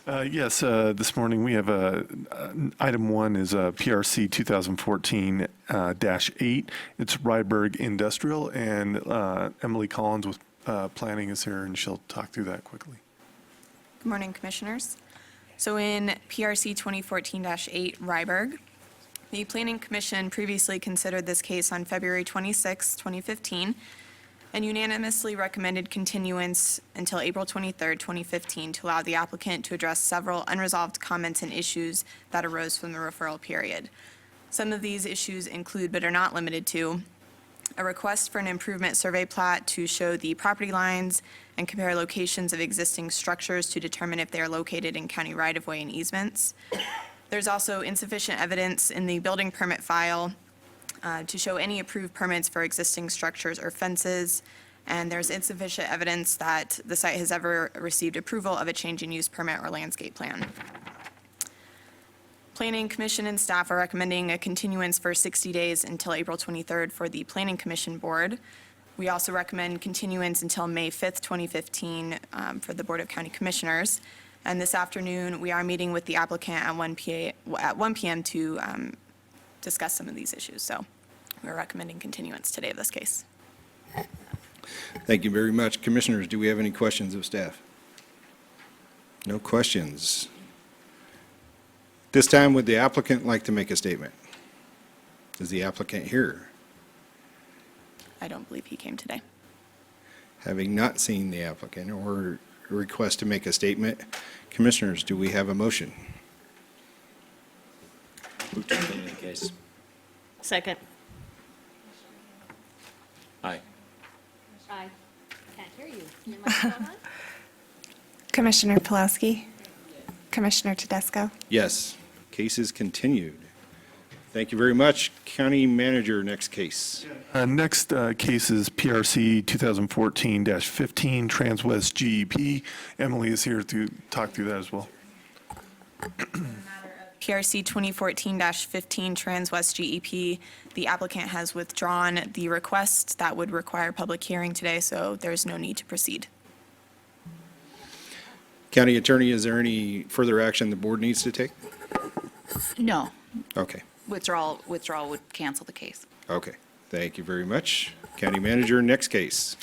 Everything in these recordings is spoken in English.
Yes, this morning we have item one is PRC 2014-8. It's Ryberg Industrial, and Emily Collins with Planning is here, and she'll talk through that quickly. Good morning, Commissioners. So in PRC 2014-8 Ryberg, the Planning Commission previously considered this case on February 26, 2015, and unanimously recommended continuance until April 23, 2015, to allow the applicant to address several unresolved comments and issues that arose from the referral period. Some of these issues include, but are not limited to, a request for an improvement survey plat to show the property lines and compare locations of existing structures to determine if they are located in county right-of-way and easements. There's also insufficient evidence in the building permit file to show any approved permits for existing structures or fences, and there's insufficient evidence that the site has ever received approval of a change in use permit or landscape plan. Planning Commission and staff are recommending a continuance for 60 days until April 23rd for the Planning Commission Board. We also recommend continuance until May 5th, 2015 for the Board of County Commissioners. And this afternoon, we are meeting with the applicant at 1 p.m. to discuss some of these issues. So we're recommending continuance today of this case. Thank you very much. Commissioners, do we have any questions of staff? No questions. This time, would the applicant like to make a statement? Is the applicant here? I don't believe he came today. Having not seen the applicant or a request to make a statement, Commissioners, do we have a motion? Move to continue the case. Second. Aye. Aye. Can't hear you. Your microphone on? Commissioner Pulaski? Commissioner Tedesco? Yes. Case is continued. Thank you very much. County Manager, next case. Next case is PRC 2014-15 Transwest GEP. Emily is here to talk through that as well. PRC 2014-15 Transwest GEP, the applicant has withdrawn the request. That would require public hearing today, so there's no need to proceed. County Attorney, is there any further action the board needs to take? No. Okay. Withdrawal would cancel the case. Okay. Thank you very much. County Manager, next case.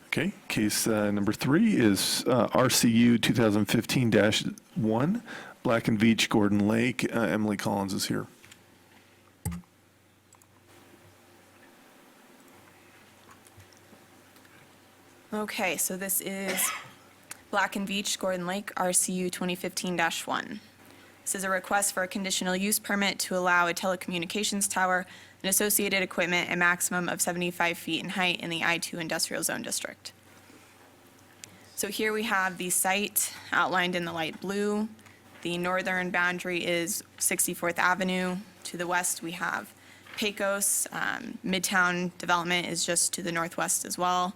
Okay, case number 3 is RCU 2015-1 Black and Veatch Gordon Lake. Emily Collins is here. Okay, so this is Black and Veatch Gordon Lake, RCU 2015-1. This is a request for a conditional use permit to allow a telecommunications tower and associated equipment a maximum of 75 feet in height in the I-2 Industrial Zone District. So here we have the site outlined in the light blue. The northern boundary is 64th Avenue. To the west, we have Pecos. Midtown Development is just to the northwest as well.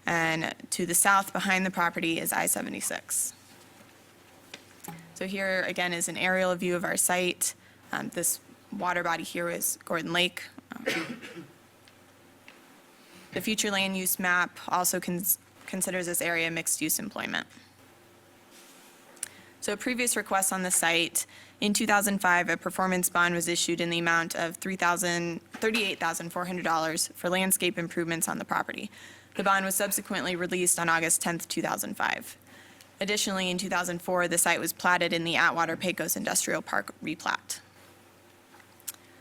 And to the south, behind the property, is I-76. So here, again, is an aerial view of our site. This water body here is Gordon Lake. The future land use map also considers this area mixed-use employment. So a previous request on the site, in 2005, a performance bond was issued in the amount of $38,400 for landscape improvements on the property. The bond was subsequently released on August 10th, 2005. Additionally, in 2004, the site was platted in the Atwater Pecos Industrial Park replat.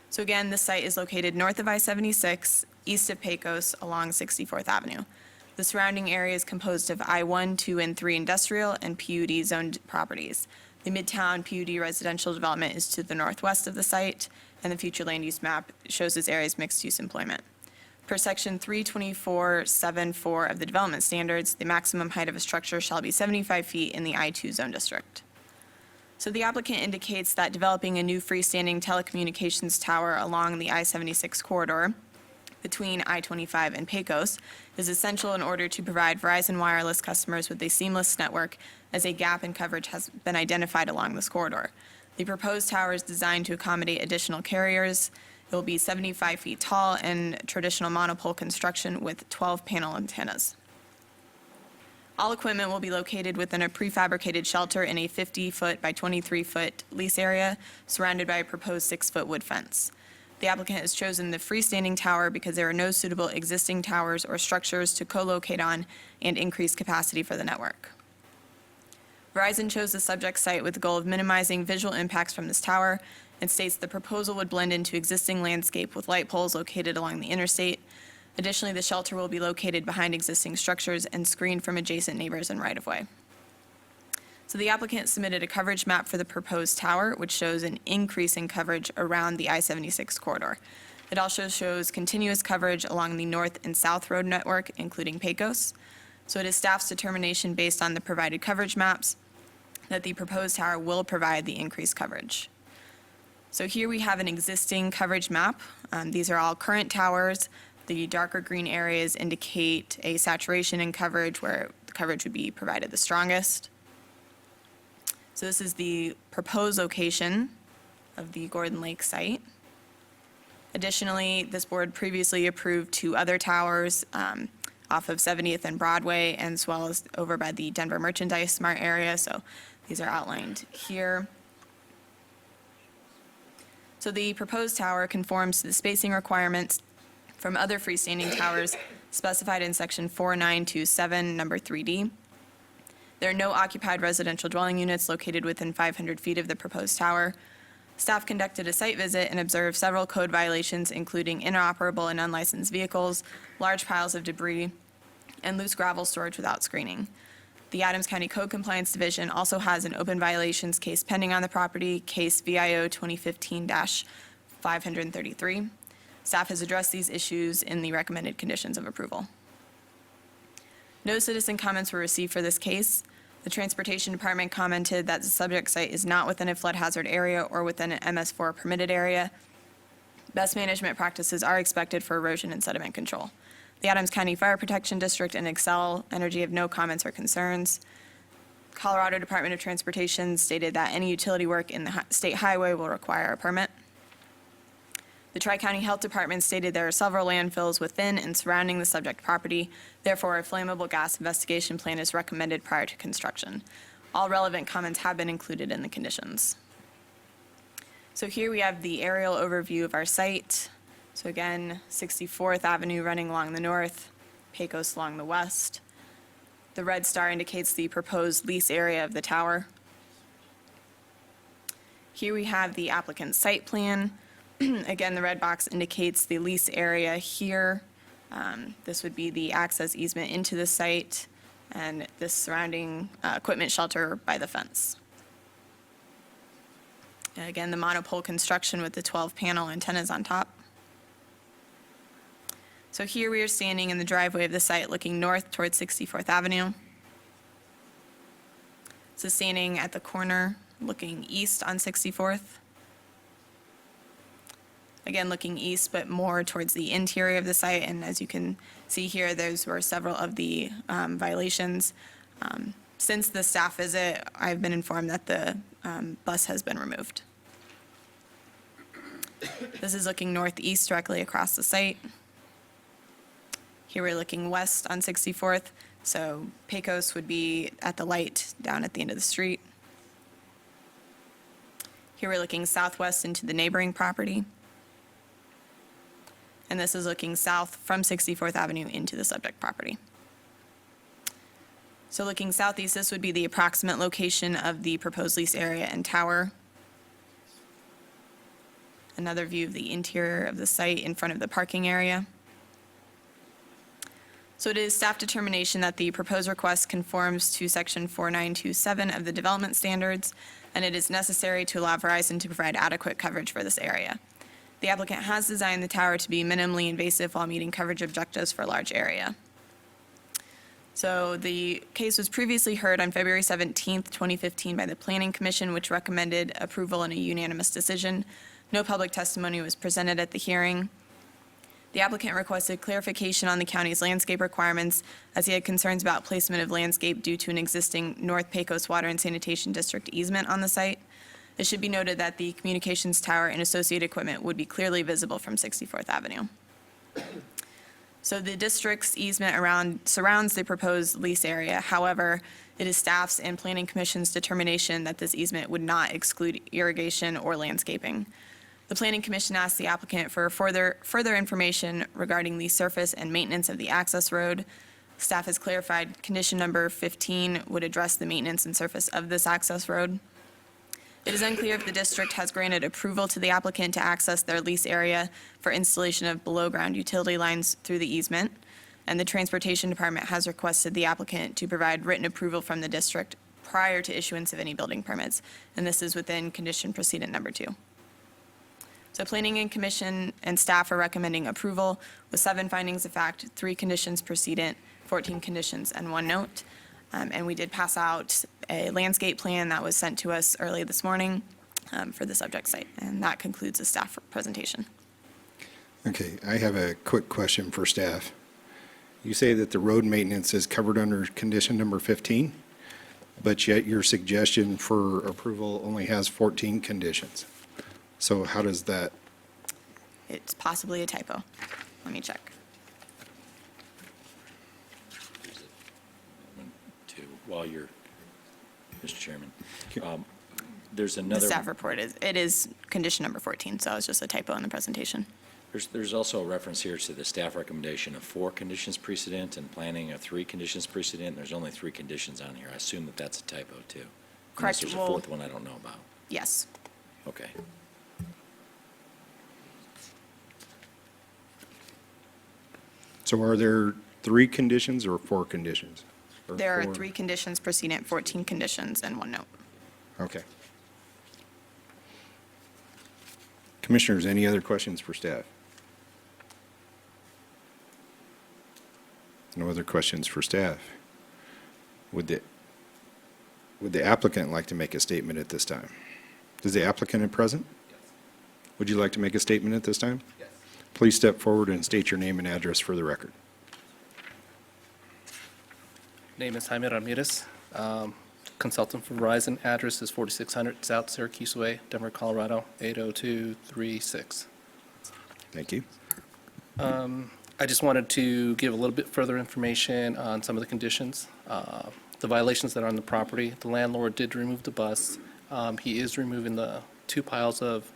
So again, this site is located north of I-76, east of Pecos, along 64th Avenue. The surrounding area is composed of I-1, 2, and 3 industrial and PUD zoned properties. The Midtown PUD residential development is to the northwest of the site, and the future land use map shows this area's mixed-use employment. Per section 324.74 of the development standards, the maximum height of a structure shall be 75 feet in the I-2 zone district. So the applicant indicates that developing a new freestanding telecommunications tower along the I-76 corridor between I-25 and Pecos is essential in order to provide Verizon Wireless customers with a seamless network, as a gap in coverage has been identified along this corridor. The proposed tower is designed to accommodate additional carriers. It will be 75 feet tall and traditional monopole construction with 12 panel antennas. All equipment will be located within a prefabricated shelter in a 50-foot by 23-foot lease area surrounded by a proposed 6-foot wood fence. The applicant has chosen the freestanding tower because there are no suitable existing towers or structures to co-locate on and increase capacity for the network. Verizon chose the subject site with the goal of minimizing visual impacts from this tower and states the proposal would blend into existing landscape with light poles located along the interstate. Additionally, the shelter will be located behind existing structures and screened from adjacent neighbors and right-of-way. So the applicant submitted a coverage map for the proposed tower, which shows an increase in coverage around the I-76 corridor. It also shows continuous coverage along the north and south road network, including Pecos. So it is staff's determination based on the provided coverage maps that the proposed tower will provide the increased coverage. So here we have an existing coverage map. These are all current towers. The darker green areas indicate a saturation in coverage where the coverage would be provided the strongest. So this is the proposed location of the Gordon Lake site. Additionally, this board previously approved 2 other towers off of 70th and Broadway, as well as over by the Denver Merchandise Mart area. So these are outlined here. So the proposed tower conforms to the spacing requirements from other freestanding towers specified in section 4927, number 3D. There are no occupied residential dwelling units located within 500 feet of the proposed tower. Staff conducted a site visit and observed several code violations, including inoperable and unlicensed vehicles, large piles of debris, and loose gravel storage without screening. The Adams County Code Compliance Division also has an open violations case pending on the property, case VIO 2015-533. Staff has addressed these issues in the recommended conditions of approval. No citizen comments were received for this case. The Transportation Department commented that the subject site is not within a flood hazard area or within an MS4 permitted area. Best management practices are expected for erosion and sediment control. The Adams County Fire Protection District and Excel Energy have no comments or concerns. Colorado Department of Transportation stated that any utility work in the state highway will require a permit. The Tri-County Health Department stated there are several landfills within and surrounding the subject property. Therefore, a flammable gas investigation plan is recommended prior to construction. All relevant comments have been included in the conditions. So here we have the aerial overview of our site. So again, 64th Avenue running along the north, Pecos along the west. The red star indicates the proposed lease area of the tower. Here we have the applicant's site plan. Again, the red box indicates the lease area here. This would be the access easement into the site and the surrounding equipment shelter by the fence. And again, the monopole construction with the 12-panel antennas on top. So here we are standing in the driveway of the site looking north towards 64th Avenue. So standing at the corner looking east on 64th. Again, looking east, but more towards the interior of the site. And as you can see here, those were several of the violations. Since the staff visit, I've been informed that the bus has been removed. This is looking northeast directly across the site. Here we're looking west on 64th, so Pecos would be at the light down at the end of the street. Here we're looking southwest into the neighboring property. And this is looking south from 64th Avenue into the subject property. So looking southeast, this would be the approximate location of the proposed lease area and tower. Another view of the interior of the site in front of the parking area. So it is staff determination that the proposed request conforms to section 4927 of the development standards, and it is necessary to allow Verizon to provide adequate coverage for this area. The applicant has designed the tower to be minimally invasive while meeting coverage objectives for a large area. So the case was previously heard on February 17th, 2015 by the Planning Commission, which recommended approval in a unanimous decision. No public testimony was presented at the hearing. The applicant requested clarification on the county's landscape requirements as he had concerns about placement of landscape due to an existing North Pecos Water and Sanitation District easement on the site. It should be noted that the communications tower and associated equipment would be clearly visible from 64th Avenue. So the district's easement surrounds the proposed lease area. However, it is staff's and planning commission's determination that this easement would not exclude irrigation or landscaping. The planning commission asked the applicant for further information regarding the surface and maintenance of the access road. Staff has clarified condition number 15 would address the maintenance and surface of this access road. It is unclear if the district has granted approval to the applicant to access their lease area for installation of below-ground utility lines through the easement, and the Transportation Department has requested the applicant to provide written approval from the district prior to issuance of any building permits, and this is within condition precedent number 2. So Planning and Commission and staff are recommending approval with 7 findings of fact, 3 conditions precedent, 14 conditions, and 1 note. And we did pass out a landscape plan that was sent to us early this morning for the subject site. And that concludes the staff presentation. Okay, I have a quick question for staff. You say that the road maintenance is covered under condition number 15, but yet your suggestion for approval only has 14 conditions. So how does that, It's possibly a typo. Let me check. While you're, Mr. Chairman, there's The another. staff report it is condition number 14, so it's just a typo in the presentation. There's also a reference here to the staff recommendation of 4 conditions precedent and planning of 3 conditions precedent. There's only 3 conditions on here. I assume that that's a typo, too. Correct. Unless there's a Well- 4th one I don't know about. Yes. Okay. so are there 3 conditions or 4 conditions? Or There are 4? 3 conditions precedent, 14 conditions, and 1 note. Okay. Commissioners, any other questions for staff? No other questions for staff? Would the applicant like to make a statement at this time? Is the applicant present? Yes. Would you like to make a statement at this time? Yes. Please step forward and state your name and address for the record. Name is Jaime Ramirez, consultant for Verizon. Address is 4600 South Syracuse Way, Denver, Colorado, 80236. Thank you. I just wanted to give a little bit further information on some of the conditions, the violations that are on the property. The landlord did remove the bus. He is removing the 2 piles of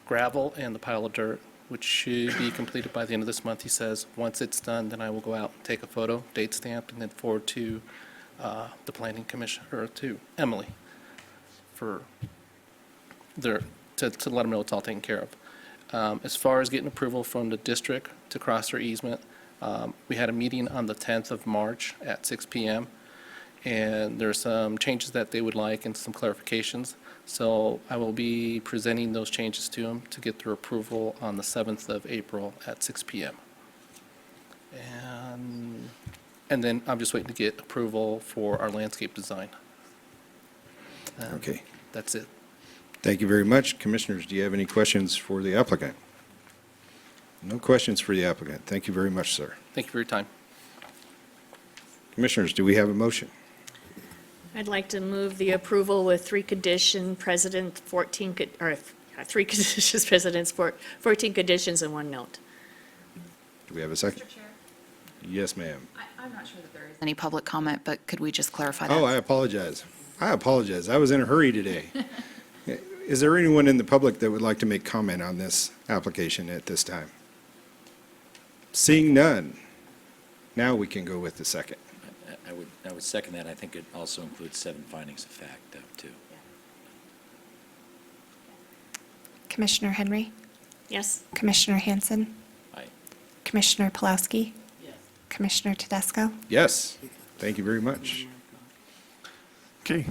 gravel and the pile of dirt, which should be completed by the end of this month, he says. Once it's done, then I will go out and take a photo, date stamped, and then forward to the planning commission, or to Emily, for to let them know it's all taken care of. As far as getting approval from the district to cross their easement, we had a meeting on the 10th of March at 6 p.m., and there are some changes that they would like and some clarifications. So I will be presenting those changes to them to get their approval on the 7th of April at 6 p.m. And then I'm just waiting to get approval for our landscape design. Okay. That's it. Thank you very much. Commissioners, do you have any questions for the applicant? No questions for the applicant. Thank you very much, sir. Thank you for your time. Commissioners, do we have a motion? I'd like to move the approval with 3 condition precedent, 14, 3 conditions precedents, 14 conditions and 1 note. Do we have a second? Mr. Chair, Yes, ma'am. I'm not sure that there is any public comment, but could we just clarify that? Oh, I apologize. I apologize. I was in a hurry today. Is there anyone in the public that would like to make comment on this application at this time? Seeing none, now we can go with the second. I would second that. I think it also includes 7 findings of fact, though, too. Commissioner Henry, Yes? Commissioner Hanson, Aye. Commissioner Pulaski, Commissioner Tedesco. Yes, thank you very much. Okay,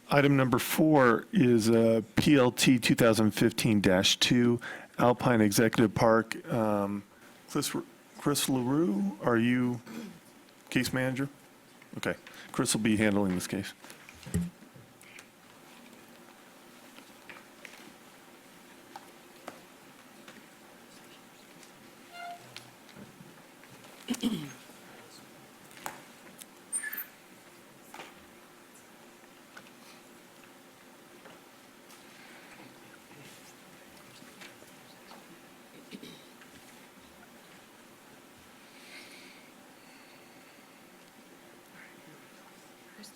item number 4 is PLT 2015-2 Alpine Executive Park. Chris LaRue, are you case manager? Okay, Chris will be handling this case.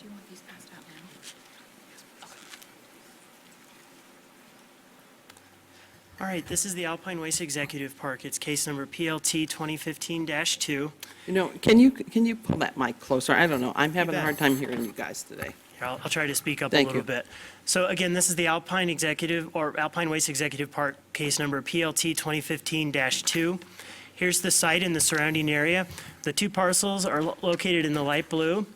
you want these passed out now? All right, this is the Alpine Waste Executive Park. It's case number PLT 2015-2. You know, can you pull that mic closer? I don't know, I'm having a bet. hard time hearing you guys today. Here, I'll try to speak up a Thank little you. bit. So again, this is the Alpine Waste Executive Park, case number PLT 2015-2. Here's the site in the surrounding area. The two parcels are located in the light blue.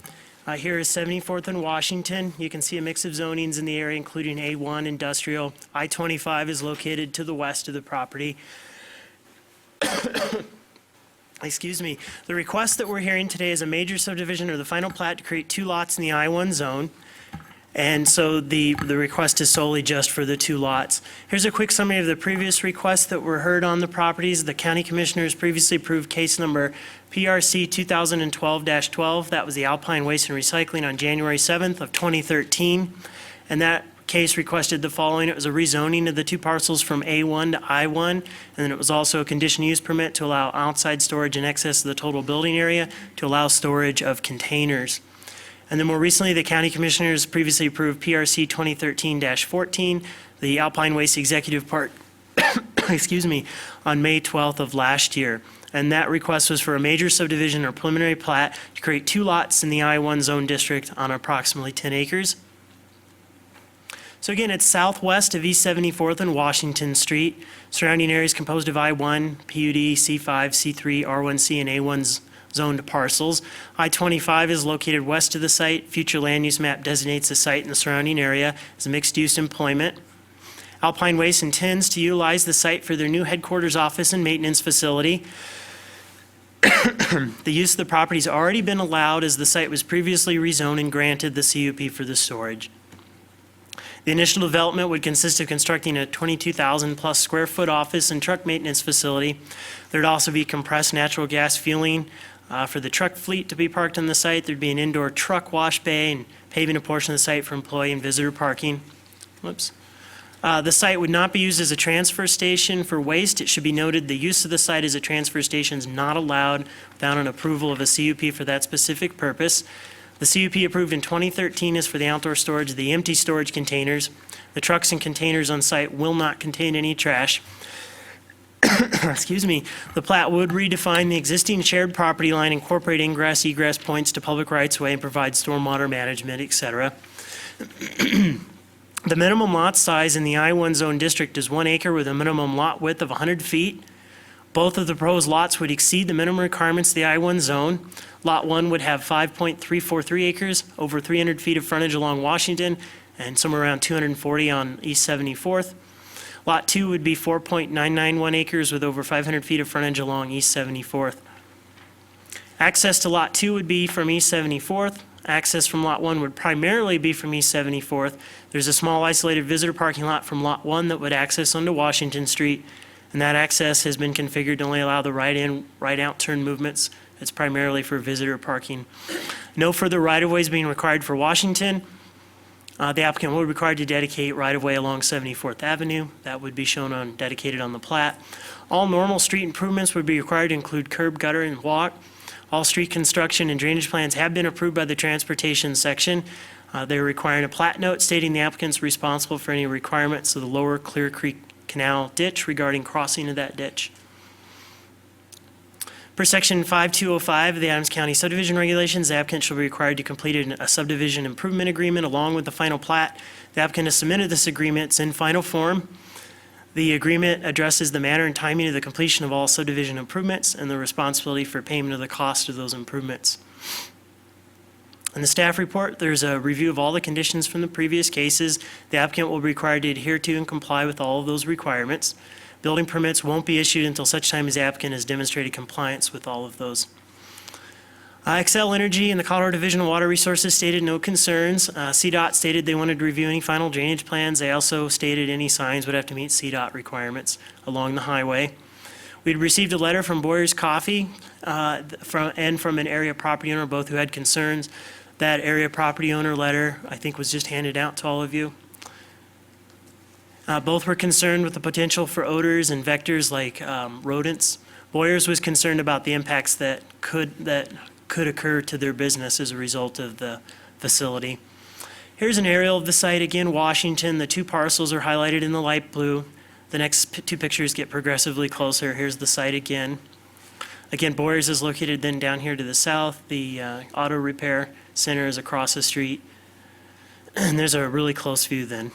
Here is 74th and Washington. You can see a mix of zonings in the area, including A1 industrial. I-25 is located to the west of the property. Excuse me. The request that we're hearing today is a major subdivision or the final plat to create two lots in the I-1 zone. And so the request is solely just for the two lots. Here's a quick summary of the previous requests that were heard on the properties. The county commissioners previously approved case number PRC 2012-12. That was the Alpine Waste and Recycling on January 7th of 2013. And that case requested the following. It was a rezoning of the two parcels from A1 to I1. And then it was also a conditional use permit to allow outside storage in excess of the total building area to allow storage of containers. And then more recently, the county commissioners previously approved PRC 2013-14, the Alpine Waste Executive Park, excuse me, on May 12th of last year. And that request was for a major subdivision or preliminary plat to create two lots in the I-1 zone district on approximately 10 acres. So again, it's southwest of East 74th and Washington Street. Surrounding areas composed of I-1, PUD, C5, C3, R1C, and A1's zoned parcels. I-25 is located west of the site. Future land use map designates the site and the surrounding area as mixed-use employment. Alpine Waste intends to utilize the site for their new headquarters office and maintenance facility. The use of the property has already been allowed as the site was previously rezoned and granted the CUP for the storage. The initial development would consist of constructing a 22,000 plus square foot office and truck maintenance facility. There'd also be compressed natural gas fueling for the truck fleet to be parked on the site. There'd be an indoor truck wash bay and paving a portion of the site for employee and visitor parking. Whoops. The site would not be used as a transfer station for waste. It should be noted the use of the site as a transfer station is not allowed without an approval of a CUP for that specific purpose. The CUP approved in 2013 is for the outdoor storage of the empty storage containers. The trucks and containers on site will not contain any trash. Excuse me. The plat would redefine the existing shared property line, incorporate ingress, egress points to public rights-of-way, and provide stormwater management, etc. The minimum lot size in the I-1 zone district is 1 acre with a minimum lot width of 100 feet. Both of the proposed lots would exceed the minimum requirements of the I-1 zone. Lot 1 would have 5.343 acres, over 300 feet of frontage along Washington, and somewhere around 240 on East 74th. Lot 2 would be 4.991 acres with over 500 feet of frontage along East 74th. Access to Lot 2 would be from East 74th. Access from Lot 1 would primarily be from East 74th. There's a small isolated visitor parking lot from Lot 1 that would access onto Washington Street, and that access has been configured to only allow the right-in, right-out turn movements. It's primarily for visitor parking. No further right-of-ways being required for Washington. The applicant will be required to dedicate right-of-way along 74th Avenue. That would be shown on, dedicated on the plat. All normal street improvements would be required to include curb, gutter, and walk. All street construction and drainage plans have been approved by the transportation section. They're requiring a plat note stating the applicant's responsible for any requirements of the lower Clear Creek Canal ditch regarding crossing of that ditch. Per section 5205 of the Adams County subdivision regulations, the applicant shall be required to complete a subdivision improvement agreement along with the final plat. The applicant has submitted this agreement. It's in final form. The agreement addresses the manner and timing of the completion of all subdivision improvements and the responsibility for payment of the cost of those improvements. In the staff report, there's a review of all the conditions from the previous cases. The applicant will be required to adhere to and comply with all of those requirements. Building permits won't be issued until such time as the applicant has demonstrated compliance with all of those. Xcel Energy and the Colorado Division of Water Resources stated no concerns. CDOT stated they wanted to review any final drainage plans. They also stated any signs would have to meet CDOT requirements along the highway. We'd received a letter from Boyer's Coffee and from an area property owner, both who had concerns. That area property owner letter, I think, was just handed out to all of you. Both were concerned with the potential for odors and vectors like rodents. Boyers was concerned about the impacts that could occur to their business as a result of the facility. Here's an aerial of the site, again, Washington. The two parcels are highlighted in the light blue. The next two pictures get progressively closer. Here's the site again. Again, Boyers is located then down here to the south. The auto repair center is across the street. And there's a really close view then.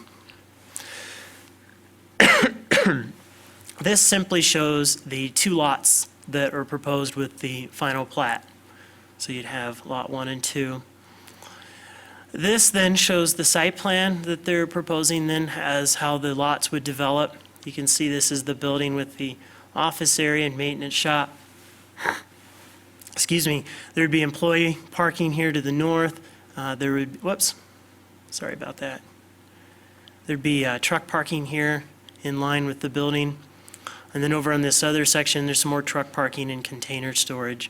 This simply shows the two lots that are proposed with the final plat. So you'd have Lot 1 and 2. This then shows the site plan that they're proposing then as how the lots would develop. You can see this is the building with the office area and maintenance shop. Excuse me, there'd be employee parking here to the north. Sorry about that. There'd be truck parking here in line with the building. And then over on this other section, there's some more truck parking and container storage.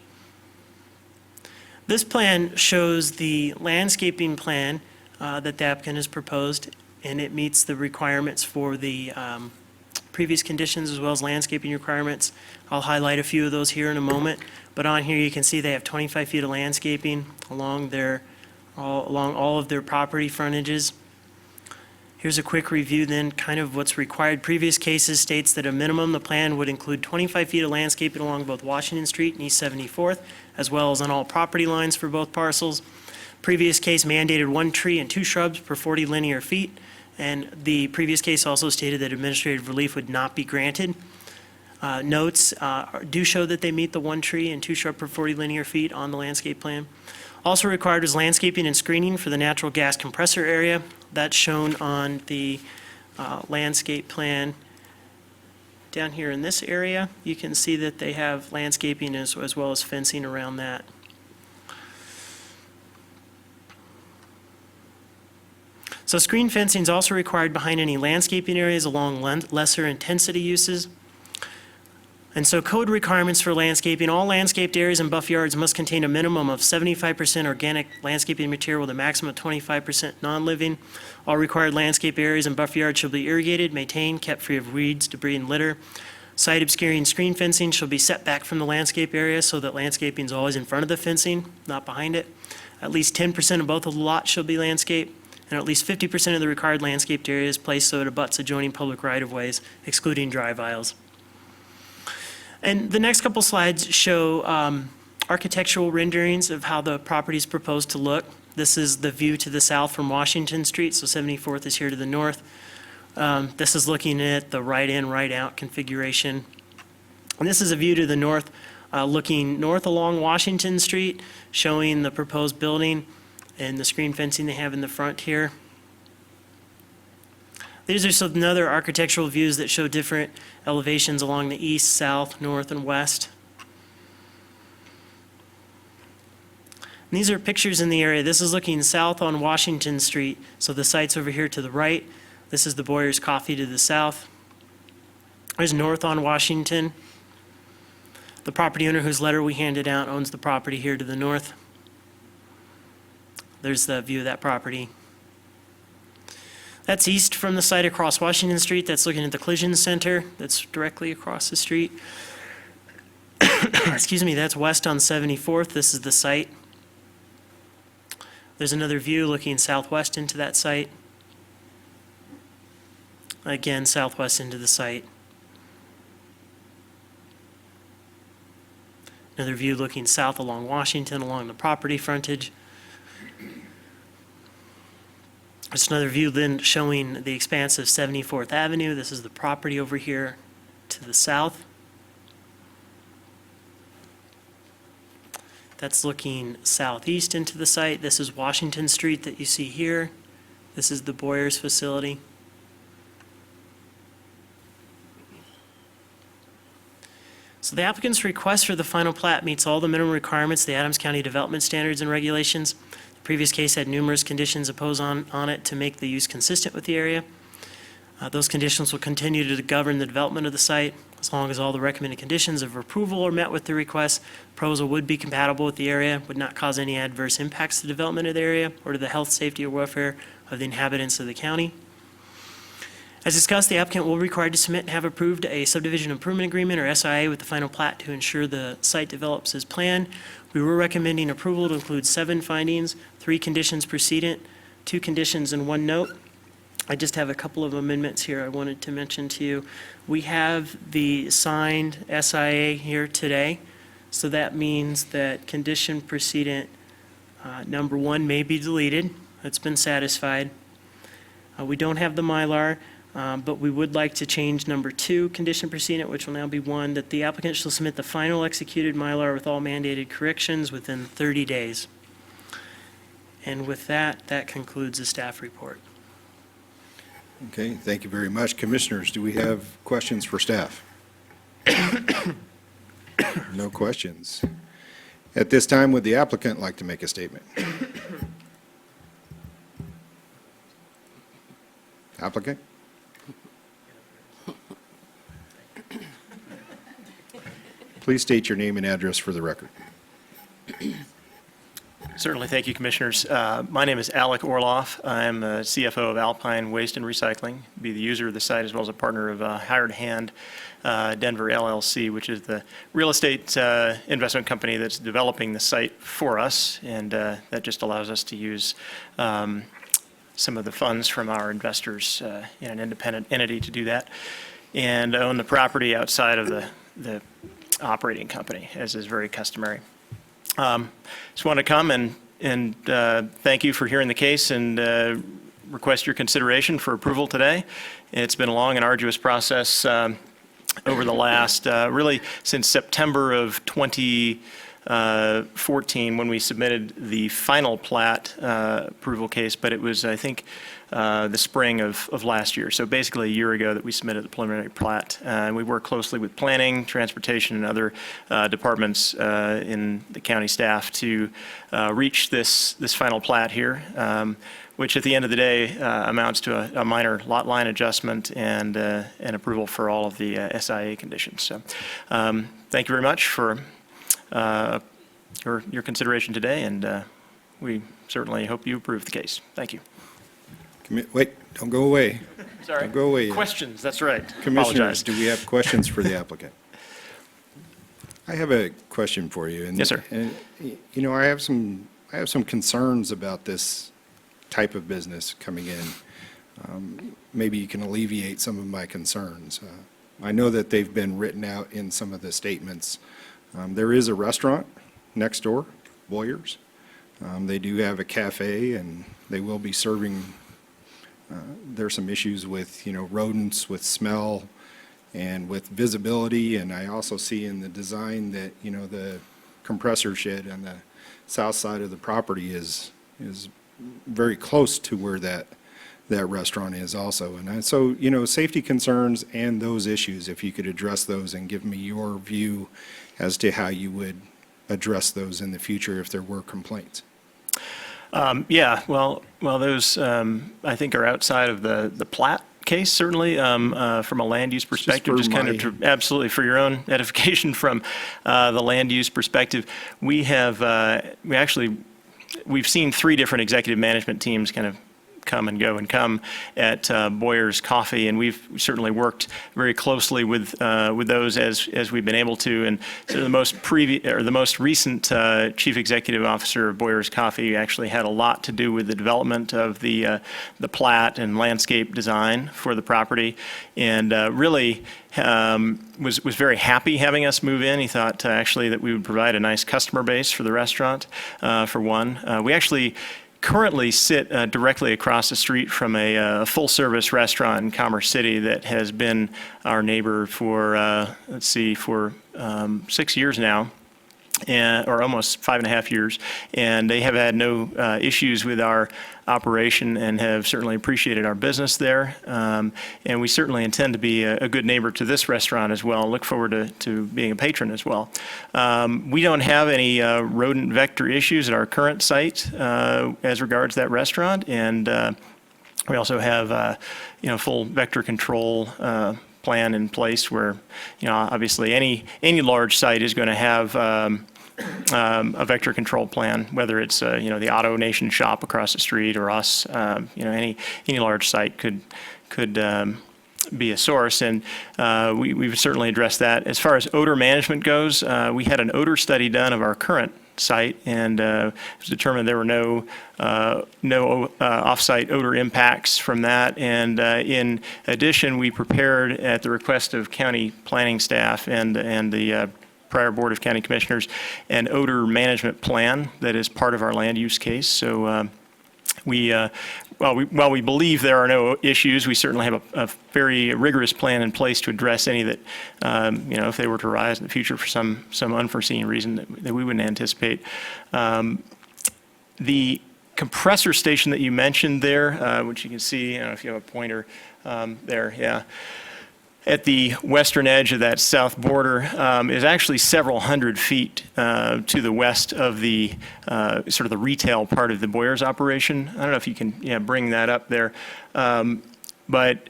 This plan shows the landscaping plan that the applicant has proposed, and it meets the requirements for the previous conditions as well as landscaping requirements. I'll highlight a few of those here in a moment, but on here you can see they have 25 feet of landscaping along all of their property frontages. Here's a quick review then, kind of what's required. Previous cases states that a minimum, the plan would include 25 feet of landscaping along both Washington Street and East 74th, as well as on all property lines for both parcels. Previous case mandated 1 tree and 2 shrubs per 40 linear feet, and the previous case also stated that administrative relief would not be granted. Notes do show that they meet the 1 tree and 2 shrub per 40 linear feet on the landscape plan. Also required is landscaping and screening for the natural gas compressor area. That's shown on the landscape plan. Down here in this area, you can see that they have landscaping as well as fencing around that. So screen fencing is also required behind any landscaping areas along lesser intensity uses. And so code requirements for landscaping, all landscaped areas and buff yards must contain a minimum of 75% organic landscaping material with a maximum of 25% non-living. All required landscape areas and buff yards shall be irrigated, maintained, kept free of weeds, debris, and litter. Site obscuring screen fencing shall be set back from the landscape area so that landscaping is always in front of the fencing, not behind it. At least 10% of both of the lots shall be landscaped, and at least 50% of the required landscaped areas placed so it abuts adjoining public right-of-ways, excluding drive aisles. And the next couple slides show architectural renderings of how the property is proposed to look. This is the view to the south from Washington Street, so 74th is here to the north. This is looking at the right-in, right-out configuration. And this is a view to the north, looking north along Washington Street, showing the proposed building and the screen fencing they have in the front here. These are some other architectural views that show different elevations along the east, south, north, and west. And these are pictures in the area. This is looking south on Washington Street. So the site's over here to the right. This is the Boyers Coffee to the south. There's north on Washington. The property owner whose letter we handed out owns the property here to the north. There's the view of that property. That's east from the site across Washington Street. That's looking at the collision center that's directly across the street. Excuse me, that's west on 74th. This is the site. There's another view looking southwest into that site. Again, southwest into the site. Another view looking south along Washington, along the property frontage. It's another view then showing the expanse of 74th Avenue. This is the property over here to the south. That's looking southeast into the site. This is Washington Street that you see here. This is the Boyers facility. So the applicant's request for the final plat meets all the minimum requirements of the Adams County Development Standards and Regulations. Previous case had numerous conditions imposed on it to make the use consistent with the area. Those conditions will continue to govern the development of the site. As long as all the recommended conditions of approval are met with the request, proposal would be compatible with the area, would not cause any adverse impacts to the development of the area or to the health, safety, or welfare of the inhabitants of the county. As discussed, the applicant will be required to submit and have approved a subdivision improvement agreement or SIA with the final plat to ensure the site develops as planned. We were recommending approval to include 7 findings, 3 conditions precedent, 2 conditions, and 1 note. I just have a couple of amendments here I wanted to mention to you. We have the signed SIA here today, so that means that condition precedent number 1 may be deleted. It's been satisfied. We don't have the Mylar, but we would like to change number 2, condition precedent, which will now be 1, that the applicant shall submit the final executed Mylar with all mandated corrections within 30 days. And with that, that concludes the staff report. Okay, thank you very much. Commissioners, do we have questions for staff? No questions. At this time, would the applicant like to make a statement? Applicant? Please state your name and address for the record. Certainly. Thank you, Commissioners. My name is Alec Orloff. I'm the CFO of Alpine Waste and Recycling, be the user of the site as well as a partner of Hired Hand Denver LLC, which is the real estate investment company that's developing the site for us, and that just allows us to use some of the funds from our investors in an independent entity to do that, and own the property outside of the operating company, as is very customary. Just want to come and thank you for hearing the case and request your consideration for approval today. It's been a long and arduous process over the last, really since September of 2014 when we submitted the final plat approval case, but it was, I think, the spring of last year. So basically a year ago that we submitted the preliminary plat. And we work closely with planning, transportation, and other departments in the county staff to reach this final plat here, which at the end of the day amounts to a minor lot line adjustment and an approval for all of the SIA conditions. So thank you very much for your consideration today, and we certainly hope you approve the case. Thank you. Wait, don't go away. Sorry. Don't go away yet. Questions, that's right. Commissioners, Apologize. do we have questions for the applicant? I have a question for you. Yes, sir. And, you know, I have some concerns about this type of business coming in. Maybe you can alleviate some of my concerns. I know that they've been written out in some of the statements. There is a restaurant next door, Boyer's. They do have a cafe, and they will be serving. There's some issues with, rodents, with smell, and with visibility. And I also see in the design that, the compressor shed on the south side of the property is very close to where that restaurant is also. And so, safety concerns and those issues, if you could address those and give me your view as to how you would address those in the future if there were complaints. Yeah, well, those, I think, are outside of the plat case, certainly, from a land use perspective, just kind of absolutely for your own edification from the land use perspective. We've seen 3 different executive management teams kind of come and go and come at Boyer's Coffee, and we've certainly worked very closely with those as we've been able to. And so the most recent chief executive officer of Boyer's Coffee actually had a lot to do with the development of the plat and landscape design for the property, and really was very happy having us move in. He thought actually that we would provide a nice customer base for the restaurant, for one. We actually currently sit directly across the street from a full-service restaurant in Commerce City that has been our neighbor for, for 6 years now, or almost 5.5 years. And they have had no issues with our operation and have certainly appreciated our business there. And we certainly intend to be a good neighbor to this restaurant as well. Look forward to being a patron as well. We don't have any rodent vector issues at our current site as regards that restaurant. And we also have full vector control plan in place where, obviously any large site is going to have a vector control plan, whether it's the AutoNation shop across the street or us. Any large site could be a source, and we've certainly addressed that. As far as odor management goes, we had an odor study done of our current site, and it was determined there were no off-site odor impacts from that. And in addition, we prepared, at the request of county planning staff and the prior Board of County Commissioners, an odor management plan that is part of our land use case. So while we believe there are no issues, we certainly have a very rigorous plan in place to address any that, if they were to arise in the future for some unforeseen reason that we wouldn't anticipate. The compressor station that you mentioned there, which you can see, I don't know if you have a pointer there, yeah, at the western edge of that south border, is actually several hundred feet to the west of the sort of the retail part of the Boyers operation. I don't know if you can bring that up there. But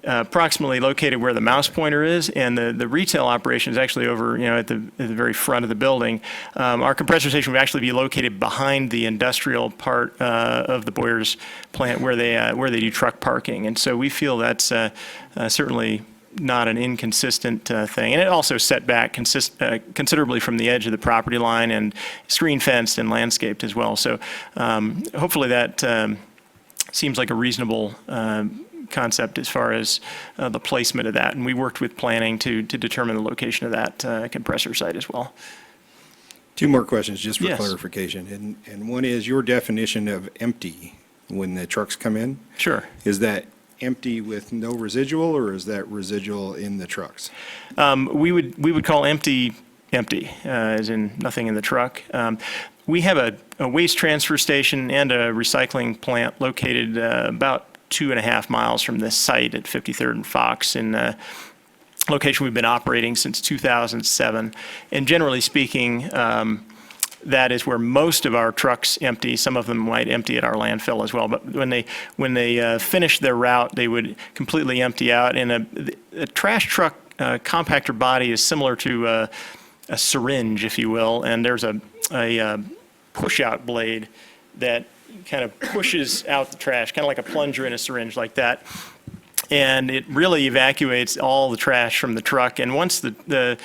approximately located where the mouse pointer is, and the retail operation is actually over, at the very front of the building. Our compressor station would actually be located behind the industrial part of the Boyers plant where they do truck parking. And so we feel that's certainly not an inconsistent thing. And it also set back considerably from the edge of the property line and screen fenced and landscaped as well. So hopefully that seems like a reasonable concept as far as the placement of that. And we worked with planning to determine the location of that compressor site as well. Two more questions, just for Yes. clarification. And one is your definition of empty when the trucks come in. Sure. Is that empty with no residual, or is that residual in the trucks? We would call empty, as in nothing in the truck. We have a waste transfer station and a recycling plant located about 2.5 miles from this site at 53rd and Fox, in a location we've been operating since 2007. And generally speaking, that is where most of our trucks empty. Some of them might empty at our landfill as well. But when they finish their route, they would completely empty out. And a trash truck compactor body is similar to a syringe, if you will. And there's a push-out blade that kind of pushes out the trash, kind of like a plunger in a syringe, like that. And it really evacuates all the trash from the truck. And once the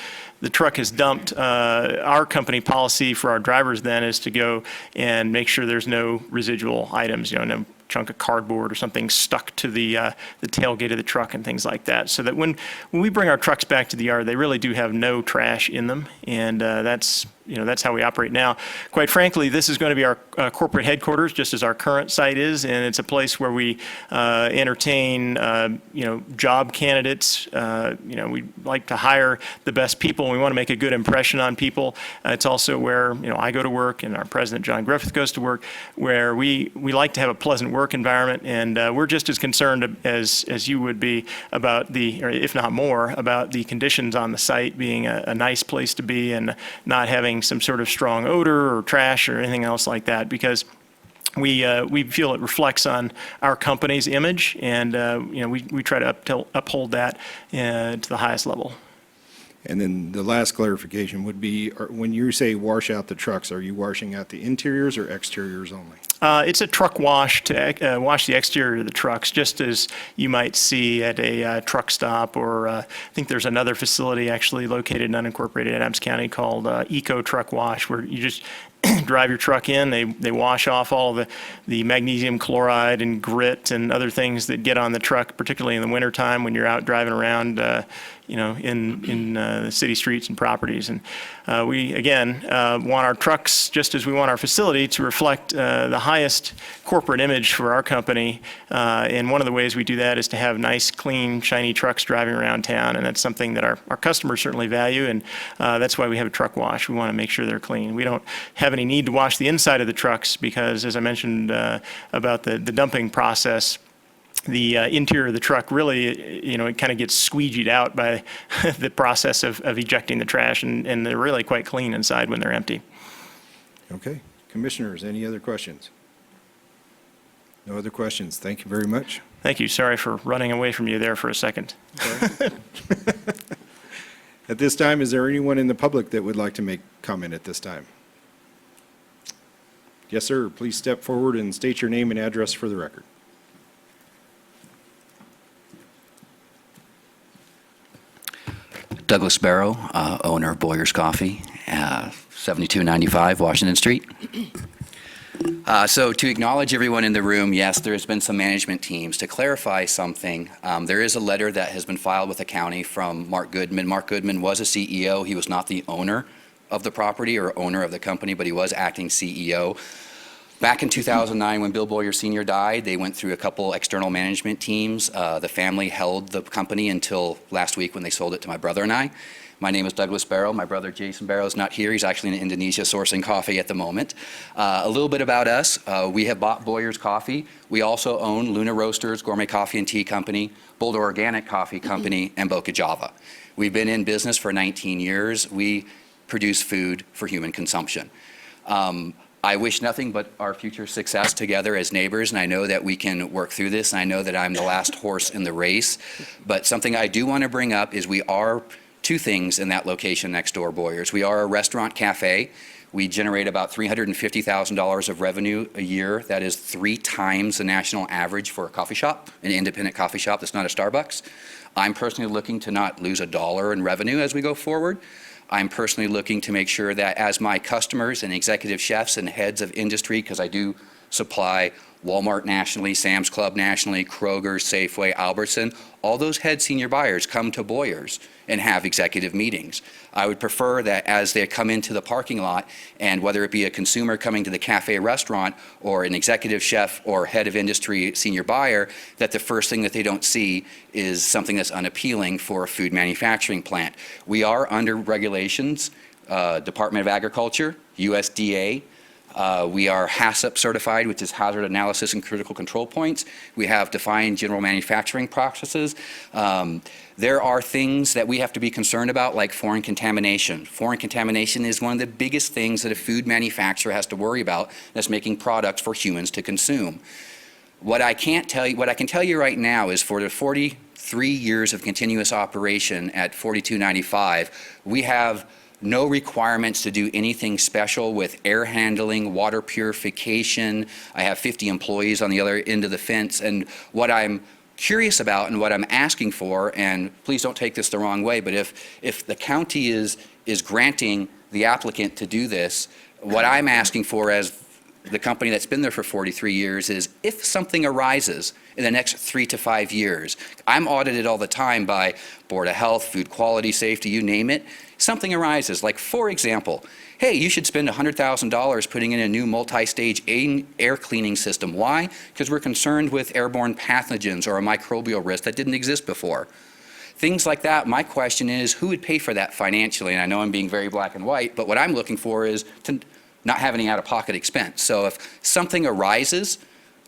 truck is dumped, our company policy for our drivers then is to go and make sure there's no residual items, no chunk of cardboard or something stuck to the tailgate of the truck and things like that. So that when we bring our trucks back to the yard, they really do have no trash in them. And that's how we operate now. Quite frankly, this is going to be our corporate headquarters, just as our current site is, and it's a place where we entertain, job candidates. We like to hire the best people, and we want to make a good impression on people. It's also where, I go to work, and our president, John Griffith, goes to work, where we like to have a pleasant work environment, and we're just as concerned as you would be about or if not more, about the conditions on the site being a nice place to be and not having some sort of strong odor or trash or anything else like that, because we feel it reflects on our company's image, and we try to uphold that to the highest level. And then the last clarification would be, when you say wash out the trucks, are you washing out the interiors or exteriors only? It's a truck wash to wash the exterior of the trucks, just as you might see at a truck stop, or I think there's another facility actually located in unincorporated Adams County called Eco Truck Wash, where you just drive your truck in, they wash off all the magnesium chloride and grit and other things that get on the truck, particularly in the wintertime when you're out driving around in the city streets and properties. And we, again, want our trucks, just as we want our facility, to reflect the highest corporate image for our company. And one of the ways we do that is to have nice, clean, shiny trucks driving around town. And that's something that our customers certainly value. And that's why we have a truck wash. We want to make sure they're clean. We don't have any need to wash the inside of the trucks because, as I mentioned about the dumping process, the interior of the truck really, it kind of gets squeegeed out by the process of ejecting the trash, and they're really quite clean inside when they're empty. Okay. Commissioners, any other questions? No other questions. Thank you very much. Thank you. Sorry for running away from you there for a second. At this time, is there anyone in the public that would like to make comment at this time? Yes, sir. Please step forward and state your name and address for the record. Douglas Barrow, owner of Boyer's Coffee, 7295 Washington Street. So to acknowledge everyone in the room, yes, there has been some management teams. To clarify something, there is a letter that has been filed with the county from Mark Goodman. Mark Goodman was a CEO. He was not the owner of the property or owner of the company, but he was acting CEO. Back in 2009, when Bill Boyer Sr. died, they went through a couple external management teams. The family held the company until last week when they sold it to my brother and I. My name is Douglas Barrow. My brother Jason Barrow is not here. He's actually in Indonesia sourcing coffee at the moment. A little bit about us. We have bought Boyer's Coffee. We also own Luna Roasters, Gourmet Coffee and Tea Company, Boulder Organic Coffee Company, and Boca Java. We've been in business for 19 years. We produce food for human consumption. I wish nothing but our future success together as neighbors, and I know that we can work through this, and I know that I'm the last horse in the race. But something I do want to bring up is we are two things in that location next door, Boyer's. We are a restaurant cafe. We generate about $350,000 of revenue a year. That is 3 times the national average for a coffee shop, an independent coffee shop that's not a Starbucks. I'm personally looking to not lose a dollar in revenue as we go forward. I'm personally looking to make sure that as my customers and executive chefs and heads of industry, because I do supply Walmart nationally, Sam's Club nationally, Kroger, Safeway, Albertson, all those head senior buyers come to Boyer's and have executive meetings. I would prefer that as they come into the parking lot, and whether it be a consumer coming to the cafe restaurant or an executive chef or head of industry senior buyer, that the first thing that they don't see is something that's unappealing for a food manufacturing plant. We are under regulations, Department of Agriculture, USDA. We are HACCP certified, which is Hazard Analysis and Critical Control Points. We have defined general manufacturing processes. There are things that we have to be concerned about, like foreign contamination. Foreign contamination is one of the biggest things that a food manufacturer has to worry about that's making products for humans to consume. What I can tell you right now is for the 43 years of continuous operation at 4295, we have no requirements to do anything special with air handling, water purification. I have 50 employees on the other end of the fence, and what I'm curious about and what I'm asking for, and please don't take this the wrong way, but if the county is granting the applicant to do this, what I'm asking for as the company that's been there for 43 years is if something arises in the next 3 to 5 years, I'm audited all the time by Board of Health, Food Quality, Safety, you name it, something arises, like for example, hey, you should spend $100,000 putting in a new multi-stage air cleaning system. Why? Because we're concerned with airborne pathogens or a microbial risk that didn't exist before. Things like that, my question is, who would pay for that financially? And I know I'm being very black and white, but what I'm looking for is to not have any out-of-pocket expense. So if something arises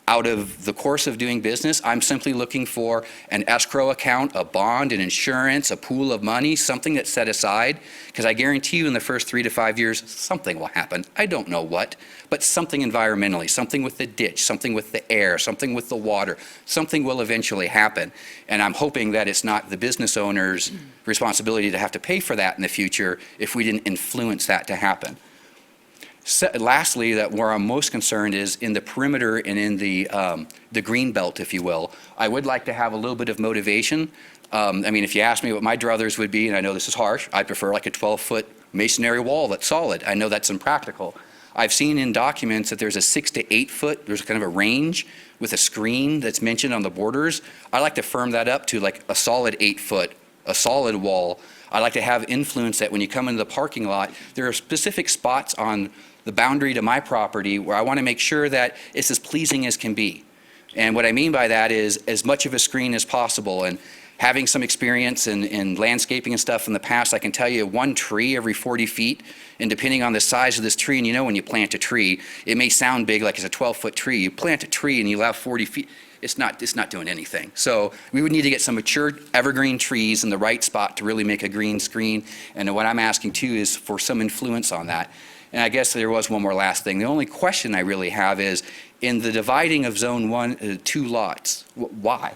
out of the course of doing business, I'm simply looking for an escrow account, a bond, an insurance, a pool of money, something that's set aside, because I guarantee you in the first 3 to 5 years, something will happen. I don't know what, but something environmentally, something with the ditch, something with the air, something with the water, something will eventually happen. And I'm hoping that it's not the business owner's responsibility to have to pay for that in the future if we didn't influence that to happen. Lastly, that where I'm most concerned is in the perimeter and in the green belt, if you will. I would like to have a little bit of motivation. I mean, if you ask me what my druthers would be, and I know this is harsh, I'd prefer like a 12-foot masonry wall that's solid. I know that's impractical. I've seen in documents that there's a 6 to 8 foot, there's kind of a range with a screen that's mentioned on the borders. I like to firm that up to like a solid 8 foot, a solid wall. I like to have influence that when you come into the parking lot, there are specific spots on the boundary to my property where I want to make sure that it's as pleasing as can be. And what I mean by that is as much of a screen as possible. And having some experience in landscaping and stuff in the past, I can tell you one tree every 40 feet, and depending on the size of this tree, and you know when you plant a tree, it may sound big like it's a 12-foot tree. You plant a tree and you allow 40 feet, it's not doing anything. So we would need to get some mature evergreen trees in the right spot to really make a green screen. And what I'm asking too is for some influence on that. And I guess there was one more last thing. The only question I really have is, in the dividing of Zone 1, 2 lots, why?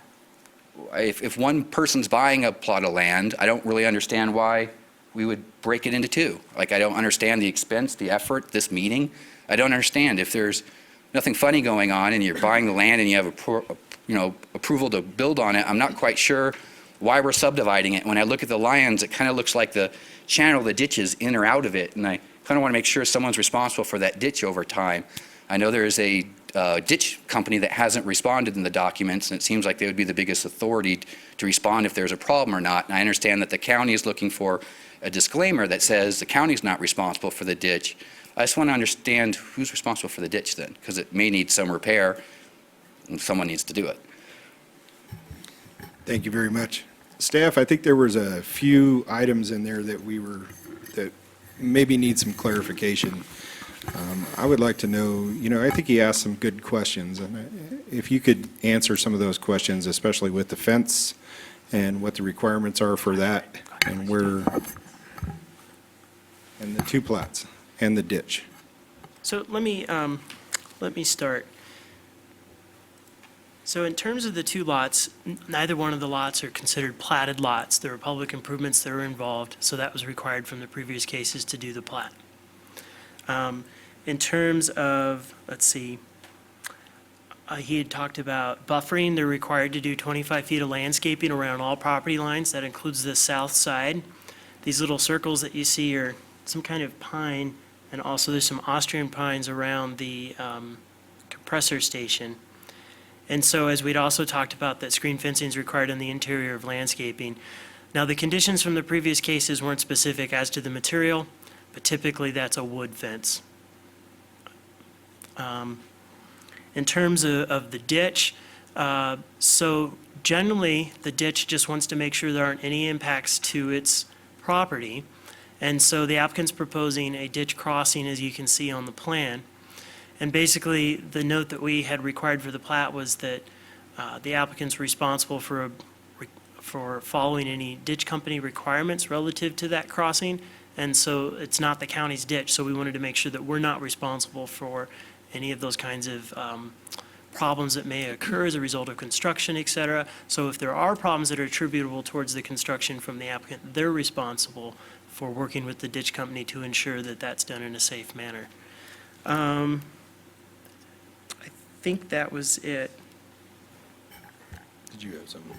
If one person's buying a plot of land, I don't really understand why we would break it into 2. Like, I don't understand the expense, the effort, this meeting. I don't understand. If there's nothing funny going on and you're buying the land and you have approval to build on it, I'm not quite sure why we're subdividing it. When I look at the lines, it kind of looks like the channel, the ditches in or out of it, and I kind of want to make sure someone's responsible for that ditch over time. I know there is a ditch company that hasn't responded in the documents, and it seems like they would be the biggest authority to respond if there's a problem or not. And I understand that the county is looking for a disclaimer that says the county's not responsible for the ditch. I just want to understand who's responsible for the ditch then, because it may need some repair, and someone needs to do it. Thank you very much. Staff, I think there was a few items in there that that maybe need some clarification. I would like to know, I think he asked some good questions, and if you could answer some of those questions, especially with the fence and what the requirements are for that, and and the two plats, and the ditch. So let me start. So in terms of the two lots, neither one of the lots are considered platted lots. There were public improvements that were involved, so that was required from the previous cases to do the plat. In terms of, let's see, he had talked about buffering. They're required to do 25 feet of landscaping around all property lines. That includes the south side. These little circles that you see are some kind of pine, and also there's some Austrian pines around the compressor station. And so, as we'd also talked about, that screen fencing is required in the interior of landscaping. Now, the conditions from the previous cases weren't specific as to the material, but typically that's a wood fence. In terms of the ditch, so generally, the ditch just wants to make sure there aren't any impacts to its property. And so the applicant's proposing a ditch crossing, as you can see on the plan. And basically, the note that we had required for the plat was that the applicant's responsible for following any ditch company requirements relative to that crossing. And so it's not the county's ditch, so we wanted to make sure that we're not responsible for any of those kinds of problems that may occur as a result of construction, et cetera. So if there are problems that are attributable towards the construction from the applicant, they're responsible for working with the ditch company to ensure that that's done in a safe manner. I think that was it. Did you have something?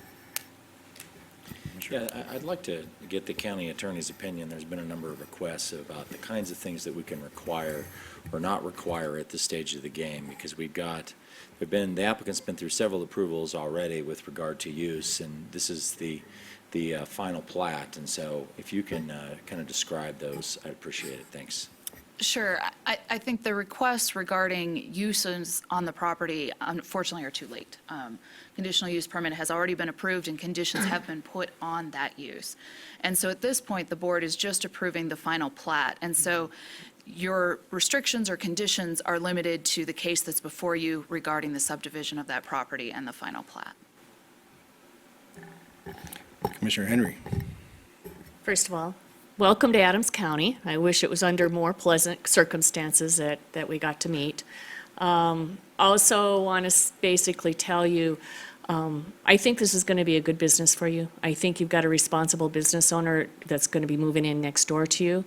Yeah, I'd like to get the county attorney's opinion. There's been a number of requests about the kinds of things that we can require or not require at this stage of the game, because the applicant's been through several approvals already with regard to use, and this is the final plat. And so if you can kind of describe those, I'd appreciate it. Thanks. Sure. I think the requests regarding uses on the property, unfortunately, are too late. Conditional use permit has already been approved and conditions have been put on that use. And so at this point, the board is just approving the final plat. And so your restrictions or conditions are limited to the case that's before you regarding the subdivision of that property and the final plat. Commissioner Henry. First of all, welcome to Adams County. I wish it was under more pleasant circumstances that we got to meet. Also want to basically tell you, I think this is going to be a good business for you. I think you've got a responsible business owner that's going to be moving in next door to you.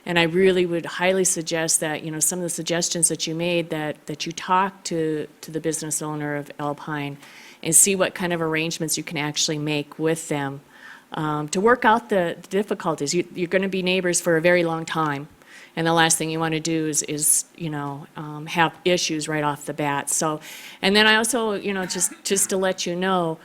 And I really would highly suggest that, some of the suggestions that you made, that you talk to the business owner of Alpine and see what kind of arrangements you can actually make with them to work out the difficulties. You're going to be neighbors for a very long time, and the last thing you want to do is have issues right off the bat. So, and then I also, just to let you know,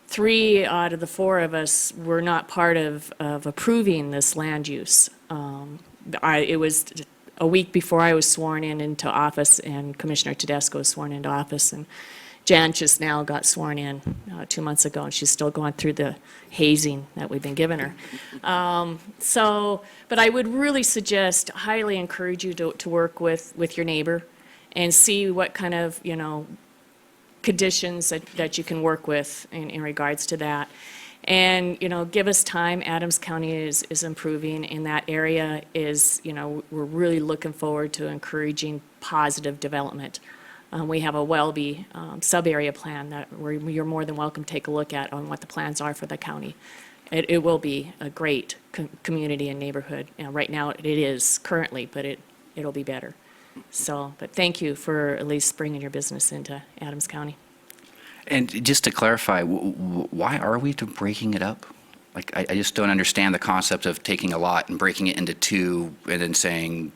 3 out of the 4 of us were not part of approving this land use. It was a week before I was sworn into office, and Commissioner Tedesco was sworn into office, and Jan just now got sworn in 2 months ago, and she's still going through the hazing that we've been giving her. But I would really suggest, highly encourage you to work with your neighbor and see what kind of, conditions that you can work with in regards to that. And, give us time. Adams County is improving, and that area is, we're really looking forward to encouraging positive development. We have a Welby sub-area plan that you're more than welcome to take a look at on what the plans are for the county. It will be a great community and neighborhood. Right now, it is currently, but it'll be better. So, but thank you for at least bringing your business into Adams County. And just to clarify, why are we breaking it up? Like, I just don't understand the concept of taking a lot and breaking it into two and then saying,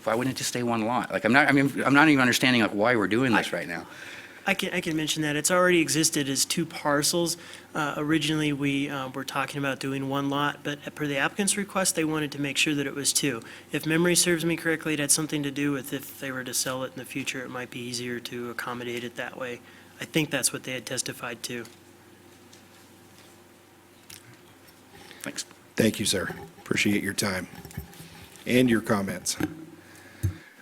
why wouldn't it just stay one lot? Like, I'm not even understanding like why we're doing this right now. I can mention that. It's already existed as two parcels. Originally, we were talking about doing one lot, but per the applicant's request, they wanted to make sure that it was two. If memory serves me correctly, it had something to do with if they were to sell it in the future, it might be easier to accommodate it that way. I think that's what they had testified to. Thanks. Thank you, sir. Appreciate your time and your comments.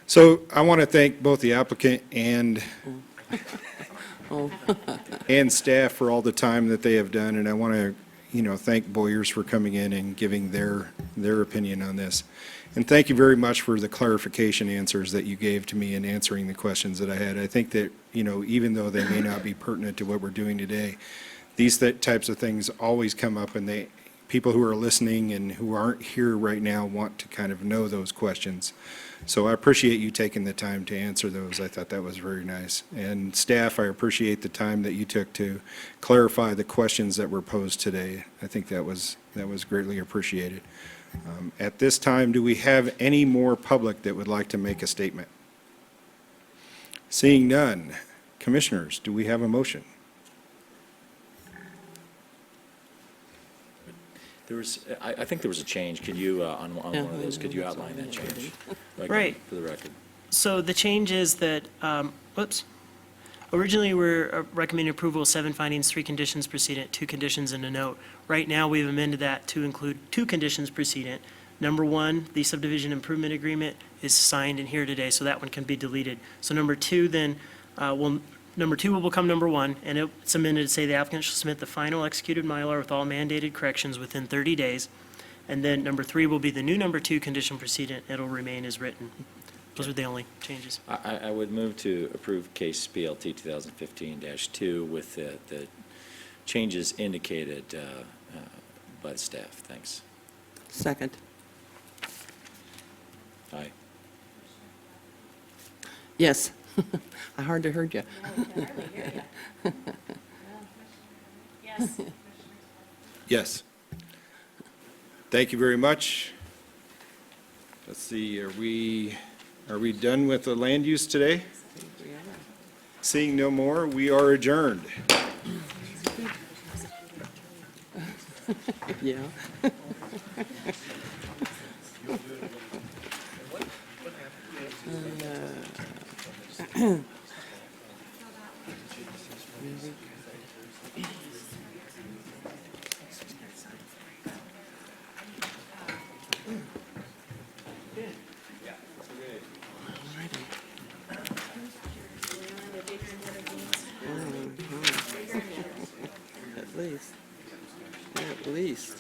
So I want to thank both the applicant and and staff for all the time that they have done, and I want to, thank Boyers for coming in and giving their opinion on this. And thank you very much for the clarification answers that you gave to me in answering the questions that I had. I think that, even though they may not be pertinent to what we're doing today, these types of things always come up, and people who are listening and who aren't here right now want to kind of know those questions. So I appreciate you taking the time to answer those. I thought that was very nice. And staff, I appreciate the time that you took to clarify the questions that were posed today. I think that was greatly appreciated. At this time, do we have any more public that would like to make a statement? Seeing none, commissioners, do we have a motion? I think there was a change. Could you, on one of those, could you outline that change? Right. For the record. So the change is that, originally we're recommending approval of 7 findings, 3 conditions precedent, 2 conditions and a note. Right now, we've amended that to include 2 conditions precedent. Number 1, the subdivision improvement agreement is signed in here today, so that one can be deleted. So number 2 then, number 2 will become number 1, and it's amended to say the applicant shall submit the final executed Mylar with all mandated corrections within 30 days. And then number 3 will be the new number 2 condition precedent. It'll remain as written. Those are the only changes. I would move to approve case BLT 2015-2 with the changes indicated by the staff. Thanks. Second. Aye. Yes. I hardly heard you. Yes. Yes. Thank you very much. Let's see, are we done with the land use today? Seeing no more, we are adjourned. Yeah. At least.